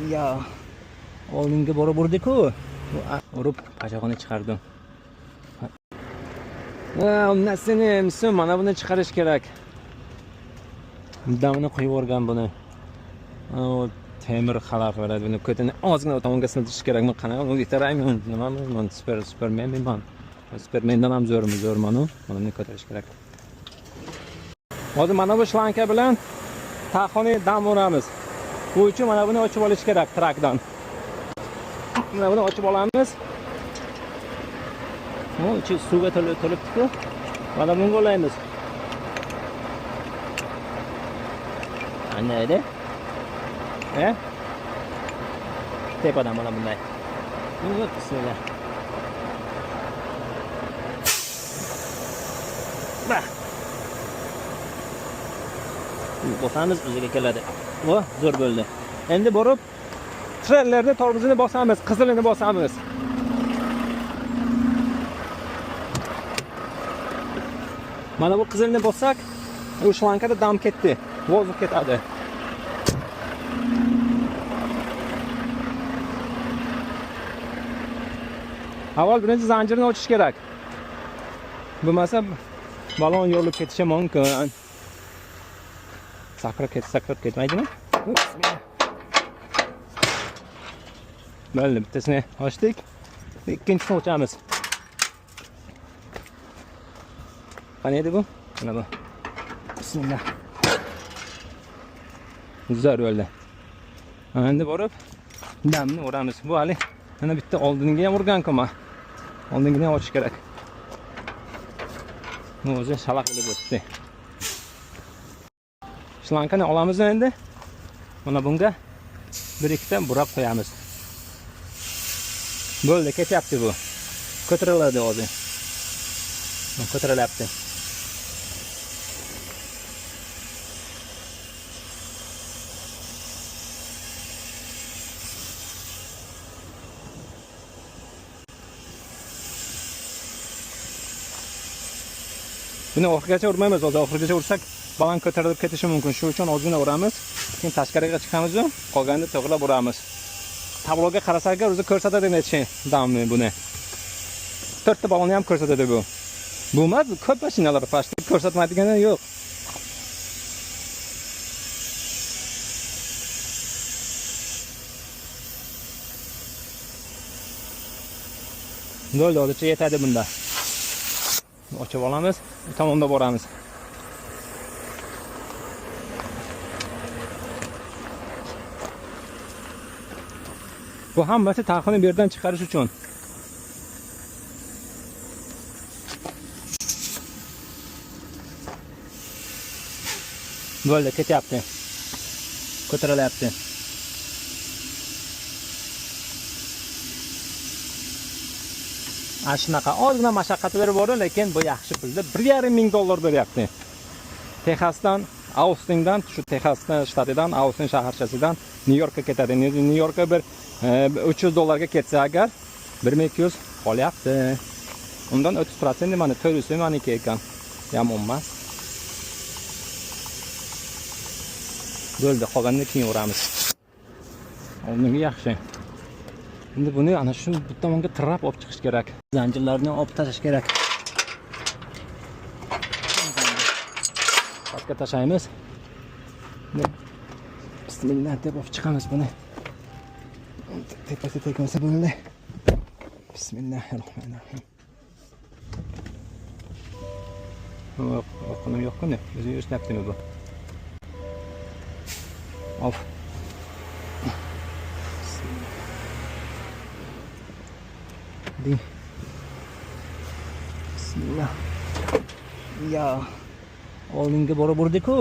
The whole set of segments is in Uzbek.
Ya oldinga borib urdi-ku. Urib pachoqni chiqardim. Nasıl mana buni chiqarish kerak. Damini qo'yib o'rgan buni. O temir xalaq beradi. Buni ko'tini ozgina tomonga siltirish kerak. Men qanaqa uni itarayman. Nimami? Men Supermanman. Supermandan ham zo'rman u. Buni ko'tarish kerak. Hozir mana bu shlanka bilan taxoni dam uramiz. Bu uchun mana buni ochib olish kerak trakdan. Mana buni ochib olamiz. Bu ichi suvga to'libdi-ku. Mana bunga olaymiz. Ana edi. Tepadan mana bunday. Bismillah. Bah. Bosamiz o'ziga keladi. Bu zo'r bo'ldi. Endi borib trellerni tormozini bosamiz, qizilini bosamiz. Mana bu qizilni bossak, u shlankada dam ketdi. Vozduk ketadi. Avval birinchi zanjirni ochish kerak. Bo'lmasa balon yorilib ketishi mumkin. Sakrab ketmaydimi? Bo'ldi, bittasini ochdik. Ikkinchisini ochamiz. Qani edi bu? Mana bu. Bismillah. Zo'r bo'ldi. Endi borib damni uramiz. Bu hali mana bitta oldinga ham urgan-ku men. Oldingini ham ochish kerak. Bu o'zi shalaq bo'lib o'tdi. Shlankani olamiz endi. Mana bunga 1-2 ta burab qo'yamiz. Bo'ldi, ketyapti bu. Ko'tariladi hozir. Ko'tarilyapti. Buni oxirigacha urmaymiz. Hozir oxirigacha ursak balon ko'tarilib ketishi mumkin. Shu uchun ozgina uramiz. Keyin tashqariga chiqamiz-ku, qolganini to'g'rilab uramiz. Tabloga qarasak, o'zi ko'rsatadi necha damni buni. 4 ta balonni ham ko'rsatadi bu. Bu emas, ko'p mashinalar pastda ko'rsatmaydigani yo'q. Bo'ldi, hozircha yetadi bunda. Ochib olamiz, bu tomonda boramiz. Bu hammasi taxoni bu yerdan chiqarish uchun. Bo'ldi, ketyapti. Ko'tarilyapti. Shunaqa ozgina mashaqqat berib bordi, lekin bu yaxshi pulda $1,500 beryapti. Texasdan, Austindan, shu Texasdan shtatidan, Austin shaharchasidan Nyu-Yorkka ketadi. Nyu-Yorkka bir $300 ketsa agar 1200 qolyapti. Undan 30% mana 400 maniki ekan. Ham emas. Bo'ldi, qolganini keyin uramiz. Oldingi yaxshi. Endi buni ana shu bu tomonga tirab olib chiqish kerak. Zanjirlarni olib tashlash kerak. Pastga tashlaymiz. Bismillah deb olib chiqamiz buni. Tepasi tegmasa bo'ldi. Bismillahirrohmanirrohim. Qo'lim yo'q-ku, o'zi yurishmayaptimi bu? Of. Bismillah. Ya oldinga borib urdi-ku.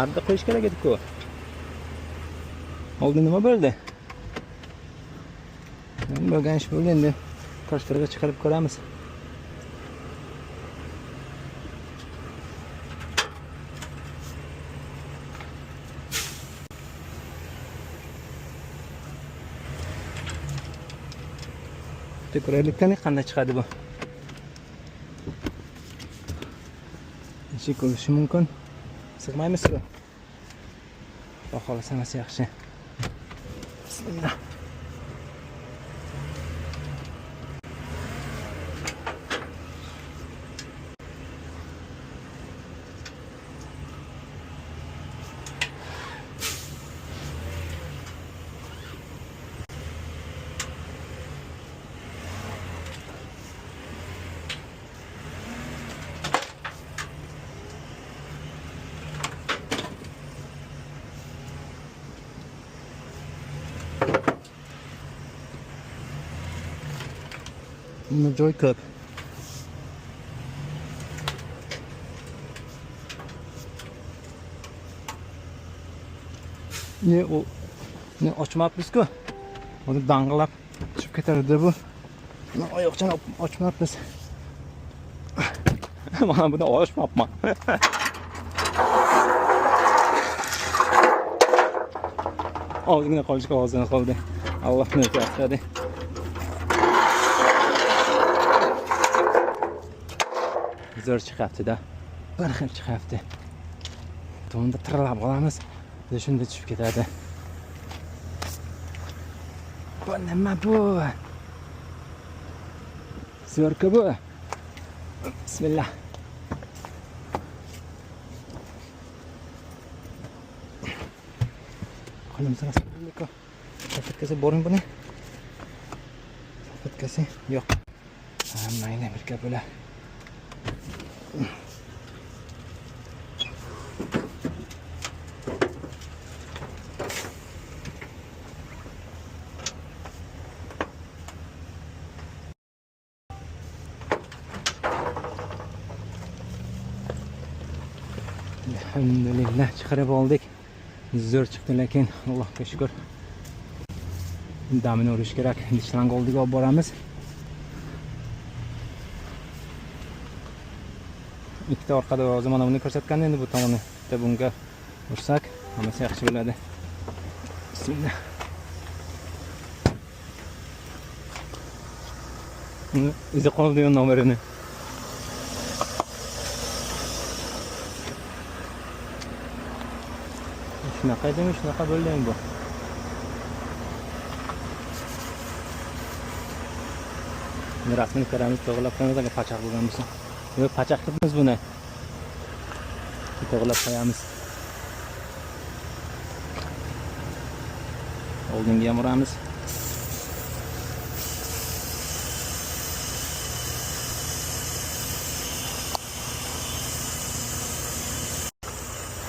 Arda qo'yish kerak edi-ku. Oldin nima bo'ldi? Bo'lgan ish bo'ldi, endi tashqariga chiqarib ko'ramiz. Ko'raylikdan qanday chiqadi bu? Nechta ko'rishi mumkin? Sig'maymiz-ku. Xohlasangiz yaxshi. Bismillah. Bunda joy ko'p. Ne ochmabmiz-ku. Uni dang'ilab chiqib ketardi bu. Oyoqchani ochmabmiz. Mana buni ochmabman. Ozgina qolishga ozgina qoldi. Alloh niyat qiladi. Zo'r chiqyapti-da. Bir xil chiqyapti. To'nda tirlab qolamiz. Shunda tushib ketadi. Bu nima bu? Zo'rku bu. Bismillah. Qo'limizga rasmlaylik. Salfetkasi boring buni. Salfetkasi yo'q. Mayli bir gap bo'lar. Alhamdulillah chiqarib oldik. Zo'r chiqdi, lekin Allohga shukr. Damini urish kerak. Ishlang oldiga olib boramiz. Ikkita orqada zamonavini ko'rsatgan, endi bu tomonni bitta bunga ursak, hammasi yaxshi bo'ladi. Bismillah. Izi qoldi yon nomerini. Shunaqa edimi, shunaqa bo'ldi bu. Rasmini ko'ramiz, to'g'rilab qo'yamiz, agar pachaq bo'lgan bo'lsa. Yo'q, pachaq qilamiz buni. To'g'rilab qo'yamiz. Oldinga ham uramiz.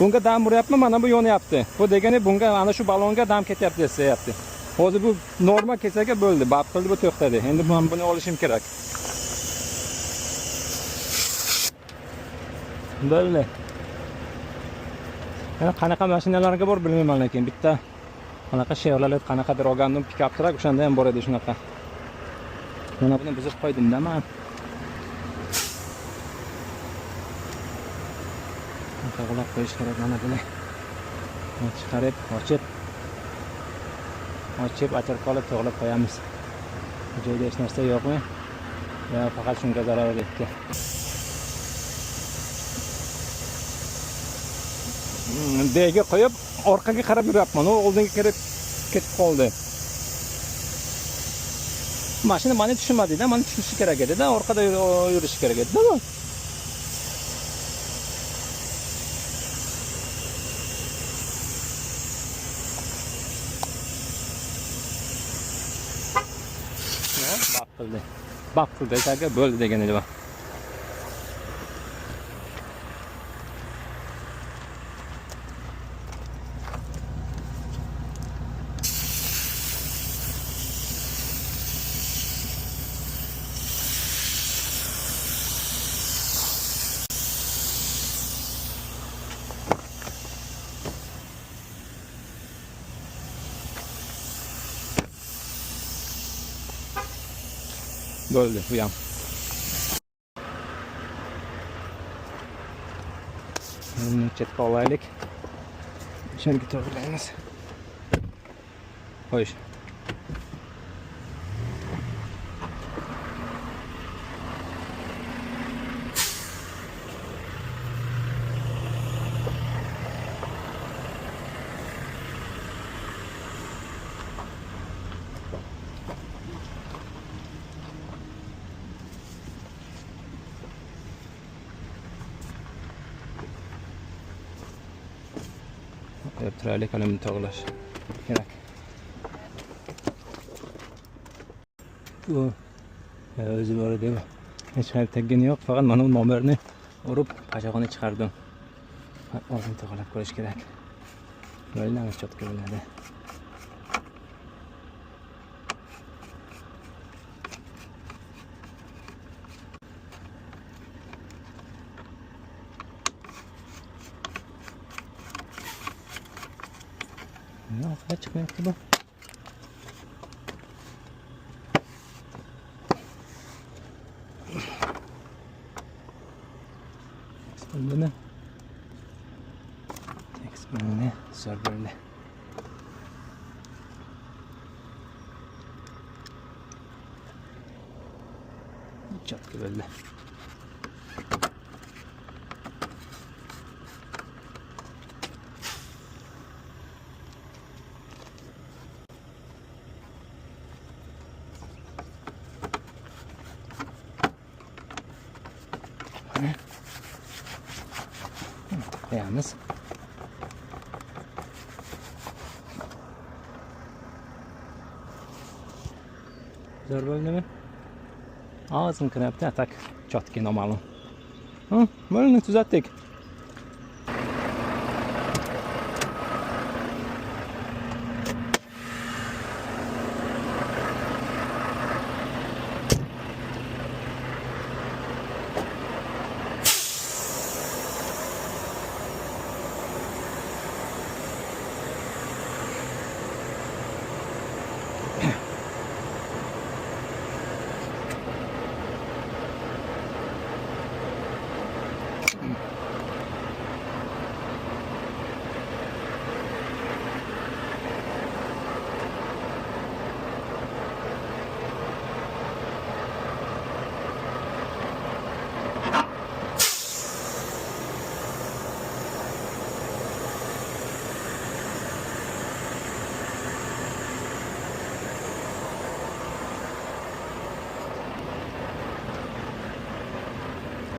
Bunga dam uryapmi? Mana bu yonyapti. Bu degani bunga ana shu balonga dam ketyapti desayapti. Hozir bu normal kesaga bo'ldi. Bab qildi, bu to'xtadi. Endi men buni olishim kerak. Bo'ldi. Yana qanaqa mashinalarga bor bilmayman, lekin bitta qanaqa Chevrolet qanaqadir olgandim, pikap trak o'shanda ham bor edi shunaqa. Mana buni buzib qo'ydim-da men. To'g'rilab qo'yish kerak mana buni. Chiqarib, ochib, atirqolib to'g'rilab qo'yamiz. Bu joyda hech narsa yo'qmi? Ya faqat shunga zarar etdi. Dega qo'yib, orqaga qarab yuryapman. U oldinga kirib ketib qoldi. Mashina meni tushunmadi-da, meni tushunishi kerak edi-da, orqada yurishi kerak edi-da. Bak qildi, aka bo'ldi degan edi bu. Bo'ldi bu ham. Buni chetga olaylik. Shunga to'g'rilaymiz. Xo'sh. Turaylik alamini to'g'rilash kerak. Bu o'zi bor edi. Hech qayerda teggani yo'q, faqat mana bu nomerni urib qashog'ini chiqardim. O'zim to'g'rilab ko'rish kerak. Bo'ladi, cho'tka bo'ladi. Ne çıkmayapti bu? Ekspandını. Ekspandını serverle. Çok güzel. Yalnız zor bo'ldimi? Ozgina kiryapti, atak chotki noma'lum. Bo'ldi, tuzatdik.